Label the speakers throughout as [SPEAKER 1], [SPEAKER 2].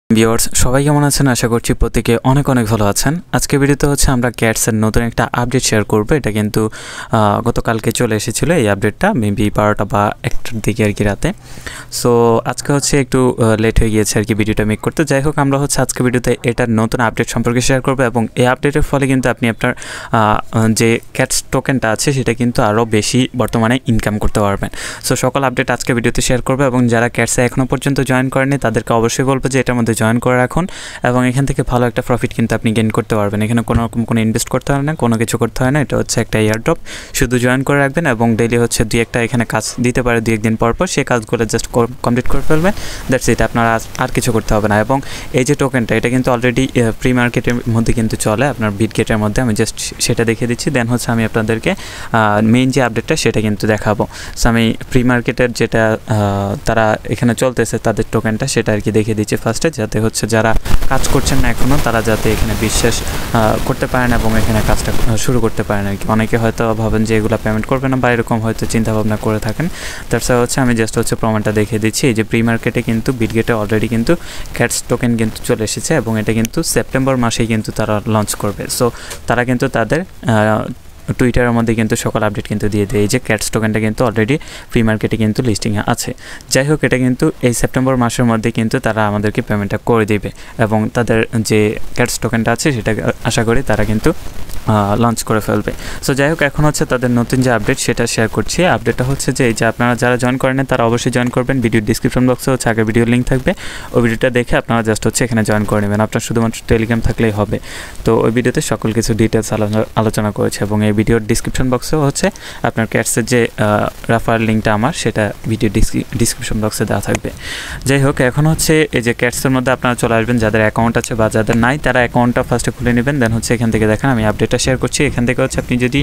[SPEAKER 1] Viewers সবাই কেমন আছেন? আশা করছি প্রত্যেকে অনেক ভালো আছেন। আজকে ভিডিওতে হচ্ছে আমরা ক্যাটসের নতুন একটা আপডেট শেয়ার করব। এটা কিন্তু গতকালকে চলে এসেছিল এই আপডেটটা, মেবি 12টা বা 1টার দিকে আর কি রাতে। সো আজকে হচ্ছে একটু লেট হয়ে গিয়েছে আর কি ভিডিওটা মেক করতে। যাই হোক, আমরা হচ্ছে আজকে ভিডিওতে এটার নতুন আপডেট সম্পর্কে শেয়ার করব এবং এই আপডেটের ফলে কিন্তু আপনি আপনার যে ক্যাটস টোকেনটা আছে সেটা কিন্তু আরও বেশি বর্তমানে ইনকাম করতে পারবেন। সো সকল আপডেট আজকে ভিডিওতে শেয়ার করব এবং যারা ক্যাটসে এখনও পর্যন্ত জয়েন করেনি তাদেরকে অবশ্যই বলবো যে এটার মধ্যে জয়েন করে রাখুন এবং এখান থেকে ভালো একটা প্রফিট কিন্তু আপনি গেইন করতে পারবেন। এখানে কোনো রকম কোনো ইনভেস্ট করতে হয় না, কোনো কিছু করতে হয় না। এটা হচ্ছে একটা এয়ারড্রপ, শুধু জয়েন করে রাখবেন এবং ডেইলি হচ্ছে দুই একটা এখানে কাজ দিতে পারে, 2-1 দিন পর সেই কাজগুলো জাস্ট কমপ্লিট করে ফেলবেন। দ্যাটস ইট, আপনারা আর কিছু করতে হবে না। এবং এই যে টোকেনটা, এটা কিন্তু অলরেডি প্রি মার্কেটের মধ্যে কিন্তু চলে, আপনার বিটগেটের মধ্যে। আমি জাস্ট সেটা দেখিয়ে দিচ্ছি, দেন হচ্ছে আমি আপনাদেরকে মেইন যে আপডেটটা সেটা কিন্তু দেখাবো। সো আমি প্রি মার্কেটের যেটা তারা এখানে চলতেছে তাদের টোকেনটা সেটা আর কি দেখিয়ে দিচ্ছি ফার্স্টে, যাতে হচ্ছে যারা কাজ করছেন না এখনও তারা যাতে এখানে বিশ্বাস করতে পারেন এবং এখানে কাজটা শুরু করতে পারেন আর কি। অনেকে হয়তো ভাবেন যে এগুলো পেমেন্ট করবে না বা এরকম হয়তো চিন্তাভাবনা করে থাকেন। তাছাড়া হচ্ছে আমি জাস্ট হচ্ছে প্রমাণটা দেখিয়ে দিচ্ছি। এই যে প্রি মার্কেটে কিন্তু বিটগেটে অলরেডি কিন্তু ক্যাটস টোকেন কিন্তু চলে এসেছে এবং এটা কিন্তু সেপ্টেম্বর মাসেই কিন্তু তারা লঞ্চ করবে। সো তারা কিন্তু তাদের টুইটারের মধ্যে কিন্তু সকল আপডেট কিন্তু দিয়ে দেয়। এই যে ক্যাটস টোকেনটা কিন্তু অলরেডি প্রি মার্কেটে কিন্তু লিস্টিংয়ে আছে। যাই হোক, এটা কিন্তু এই সেপ্টেম্বর মাসের মধ্যে কিন্তু তারা আমাদেরকে পেমেন্টটা করে দেবে এবং তাদের যে ক্যাটস টোকেনটা আছে সেটা আশা করি তারা কিন্তু লঞ্চ করে ফেলবে। সো যাই হোক, এখন হচ্ছে তাদের নতুন যে আপডেট সেটা শেয়ার করছি। আপডেটটা হচ্ছে যে এই যে আপনারা যারা জয়েন করেন তারা অবশ্যই জয়েন করবেন। ভিডিওর ডিসক্রিপশন বক্সে হচ্ছে আগের ভিডিওর লিঙ্ক থাকবে, ওই ভিডিওটা দেখে আপনারা জাস্ট হচ্ছে এখানে জয়েন করে নেবেন। আপনার শুধুমাত্র টেলিগ্রাম থাকলেই হবে। তো ওই ভিডিওতে সকল কিছু ডিটেলস আলোচনা করেছে এবং এই ভিডিওর ডিসক্রিপশন বক্সেও হচ্ছে আপনার ক্যাটসের যে রেফারেল লিঙ্কটা আমার সেটা ভিডিও ডিসক্রিপশন বক্সে দেওয়া থাকবে। যাই হোক, এখন হচ্ছে এই যে ক্যাটসের মধ্যে আপনারা চলে আসবেন, যাদের অ্যাকাউন্ট আছে বা যাদের নাই তারা অ্যাকাউন্টটা ফার্স্টে খুলে নেবেন। দেন হচ্ছে এখান থেকে দেখেন আমি আপডেটটা শেয়ার করছি। এখান থেকে হচ্ছে আপনি যদি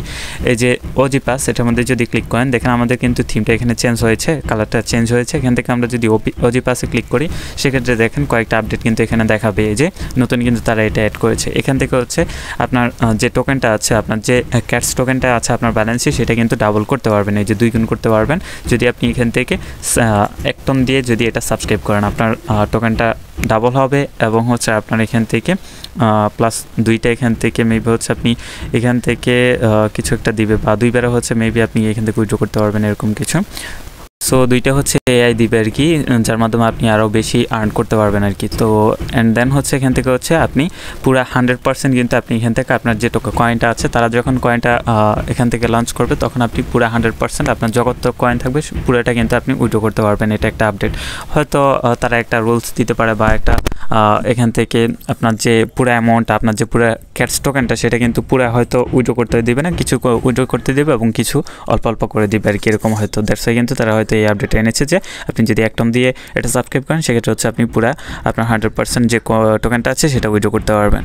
[SPEAKER 1] এই যে ওজি পাস এটার মধ্যে যদি ক্লিক করেন, দেখেন আমাদের কিন্তু থিমটা এখানে চেঞ্জ হয়েছে, কালারটা চেঞ্জ হয়েছে। এখান থেকে আমরা যদি ওজি পাসে ক্লিক করি সেক্ষেত্রে দেখেন কয়েকটা আপডেট কিন্তু এখানে দেখাবে। এই যে নতুন কিন্তু তারা এটা অ্যাড করেছে। এখান থেকে হচ্ছে আপনার যে টোকেনটা আছে, আপনার যে ক্যাটস টোকেনটা আছে আপনার ব্যালেন্সে, সেটা কিন্তু ডাবল করতে পারবেন, এই যে 2 গুণ করতে পারবেন যদি আপনি এখান থেকে 1 টন দিয়ে যদি এটা সাবস্ক্রাইব করেন। আপনার টোকেনটা ডাবল হবে এবং হচ্ছে আপনার এখান থেকে প্লাস 2টা এখান থেকে মেবি হচ্ছে আপনি এখান থেকে কিছু একটা দিবে বা 2বারে হচ্ছে মেবি আপনি এখান থেকে উইথড্র করতে পারবেন, এরকম কিছু। সো 2টা হচ্ছে এআই দিবে আর কি, যার মাধ্যমে আপনি আরও বেশি আর্ন করতে পারবেন আর কি। তো অ্যান্ড দেন হচ্ছে এখান থেকে হচ্ছে আপনি পুরো 100% কিন্তু আপনি এখান থেকে আপনার যে কয়েনটা আছে, তারা যখন কয়েনটা এখান থেকে লঞ্চ করবে তখন আপনি পুরো 100% আপনার যত কয়েন থাকবে পুরোটা কিন্তু আপনি উইথড্র করতে পারবেন। এটা একটা আপডেট। হয়তো তারা একটা রুলস দিতে পারে বা একটা এখান থেকে আপনার যে পুরো অ্যামাউন্ট, আপনার যে পুরো ক্যাটস টোকেনটা সেটা কিন্তু পুরো হয়তো উইথড্র করতে দেবে না, কিছু উইথড্র করতে দেবে এবং কিছু অল্প অল্প করে দিবে আর কি, এরকম হয়তো। দ্যাটস কিন্তু তারা হয়তো এই আপডেট এনেছে যে আপনি যদি 1 টন দিয়ে এটা সাবস্ক্রাইব করেন সেক্ষেত্রে হচ্ছে আপনি পুরো আপনার 100% যে টোকেনটা আছে সেটা উইথড্র করতে পারবেন।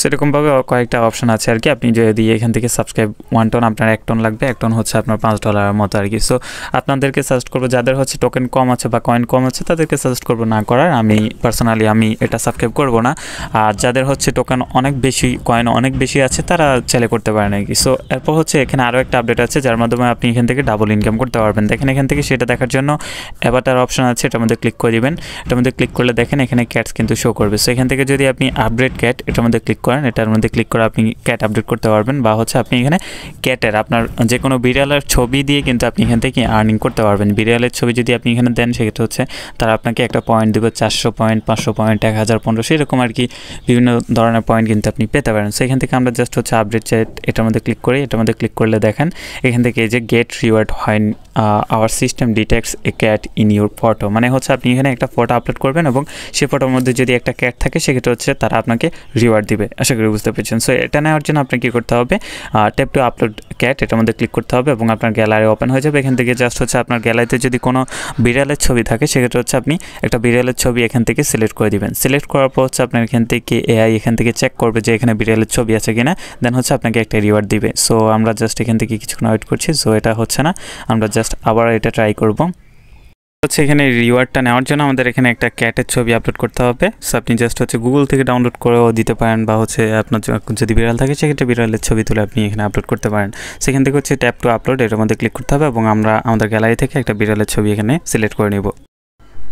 [SPEAKER 1] সেরকমভাবে কয়েকটা অপশন আছে আর কি। আপনি যদি এখান থেকে সাবস্ক্রাইব 1 টন, আপনার 1 টন লাগবে, 1 টন হচ্ছে আপনার $5 মতো আর কি। সো আপনাদেরকে সাজেস্ট করবো যাদের হচ্ছে টোকেন কম আছে বা কয়েন কম আছে তাদেরকে সাজেস্ট করবো না করার। আমি পার্সোনালি এটা সাবস্ক্রাইব করবো না। আর যাদের হচ্ছে টোকেন অনেক বেশি, কয়েন অনেক বেশি আছে তারা চাইলে করতে পারেন আর কি। সো এরপর হচ্ছে এখানে আরও একটা আপডেট আছে যার মাধ্যমে আপনি এখান থেকে ডাবল ইনকাম করতে পারবেন। দেখেন এখান থেকে সেটা দেখার জন্য অ্যাভাটার অপশন আছে, এটার মধ্যে ক্লিক করে দিবেন। এটার মধ্যে ক্লিক করলে দেখেন এখানে ক্যাটস কিন্তু শো করবে। সো এখান থেকে যদি আপনি আপডেট ক্যাট এটার মধ্যে ক্লিক করেন, এটার মধ্যে ক্লিক করে আপনি ক্যাট আপডেট করতে পারবেন বা হচ্ছে আপনি এখানে ক্যাটের আপনার যে কোনো বিড়ালের ছবি দিয়ে কিন্তু আপনি এখান থেকে আর্নিং করতে পারবেন। বিড়ালের ছবি যদি আপনি এখানে দেন সেক্ষেত্রে হচ্ছে তারা আপনাকে একটা পয়েন্ট দেবে, 400 পয়েন্ট, 500 পয়েন্ট, 1000, 1500, এরকম আর কি বিভিন্ন ধরনের পয়েন্ট কিন্তু আপনি পেতে পারেন। সো এখান থেকে আমরা জাস্ট হচ্ছে আপডেট চ্যাট এটার মধ্যে ক্লিক করি। এটার মধ্যে ক্লিক করলে দেখেন এখান থেকে এই যে গেট রিওয়ার্ড হয় hour system detects A cat in your photo, মানে হচ্ছে আপনি এখানে একটা ফটো আপলোড করবেন এবং সেই ফটোর মধ্যে যদি একটা ক্যাট থাকে সেক্ষেত্রে হচ্ছে তারা আপনাকে রিওয়ার্ড দিবে। আশা করি বুঝতে পেরেছেন। সো এটা নেওয়ার জন্য আপনাকে কী করতে হবে, ট্যাপ টু আপলোড ক্যাট এটার মধ্যে ক্লিক করতে হবে এবং আপনার গ্যালারি ওপেন হয়ে যাবে। এখান থেকে জাস্ট হচ্ছে আপনার গ্যালারিতে যদি কোনো বিড়ালের ছবি থাকে সেক্ষেত্রে হচ্ছে আপনি একটা বিড়ালের ছবি এখান থেকে সিলেক্ট করে দিবেন। সিলেক্ট করার পর হচ্ছে আপনার এখান থেকে এআই এখান থেকে চেক করবে যে এখানে বিড়ালের ছবি আছে কিনা, দেন হচ্ছে আপনাকে একটা রিওয়ার্ড দিবে। সো আমরা জাস্ট এখান থেকে কিছুক্ষণ ওয়েট করছি। সো এটা হচ্ছে না, আমরা জাস্ট আবার এটা ট্রাই করব। হচ্ছে এখানে রিওয়ার্ডটা নেওয়ার জন্য আমাদের এখানে একটা ক্যাটের ছবি আপলোড করতে হবে। সো আপনি জাস্ট হচ্ছে গুগল থেকে ডাউনলোড করেও দিতে পারেন বা হচ্ছে আপনার যদি বিড়াল থাকে সেক্ষেত্রে বিড়ালের ছবি তুলে আপনি এখানে আপলোড করতে পারেন। সেখান থেকে হচ্ছে ট্যাপ টু আপলোড এটার মধ্যে ক্লিক করতে হবে এবং আমরা আমাদের গ্যালারি থেকে একটা বিড়ালের ছবি এখানে সিলেক্ট করে নেব।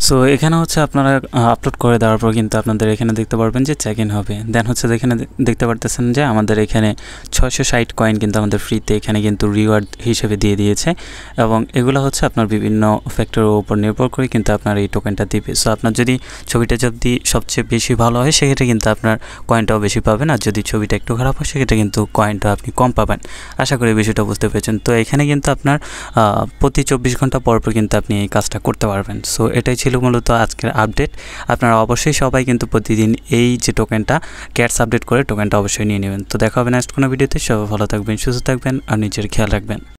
[SPEAKER 1] সো এখানে হচ্ছে আপনারা আপলোড করে দেওয়ার পর কিন্তু আপনাদের এখানে দেখতে পারবেন যে চেক ইন হবে। দেন হচ্ছে এখানে দেখতে পারতেছেন যে আমাদের এখানে 660 কয়েন কিন্তু আমাদের ফ্রিতে এখানে কিন্তু রিওয়ার্ড হিসেবে দিয়ে দিয়েছে, এবং এগুলো হচ্ছে আপনার বিভিন্ন ফ্যাক্টরের উপর নির্ভর করে কিন্তু আপনার এই টোকেনটা দিবে। সো আপনার যদি ছবিটা যদি সবচেয়ে বেশি ভালো হয় সেক্ষেত্রে কিন্তু আপনার কয়েনটাও বেশি পাবেন, আর যদি ছবিটা একটু খারাপ হয় সেক্ষেত্রে কিন্তু কয়েনটা আপনি কম পাবেন। আশা করি বিষয়টা বুঝতে পেরেছেন। তো এখানে কিন্তু আপনার প্রতি 24 ঘন্টা পর পর কিন্তু আপনি এই কাজটা করতে পারবেন। সো এটাই ছিল মূলত আজকের আপডেট। আপনারা অবশ্যই সবাই কিন্তু প্রতিদিন এই যে টোকেনটা ক্যাটস আপডেট করে টোকেনটা অবশ্যই নিয়ে নেবেন। তো দেখা হবে নেক্সট কোনো ভিডিওতে। সবাই ভালো থাকবেন, সুস্থ থাকবেন আর নিজের খেয়াল রাখবেন।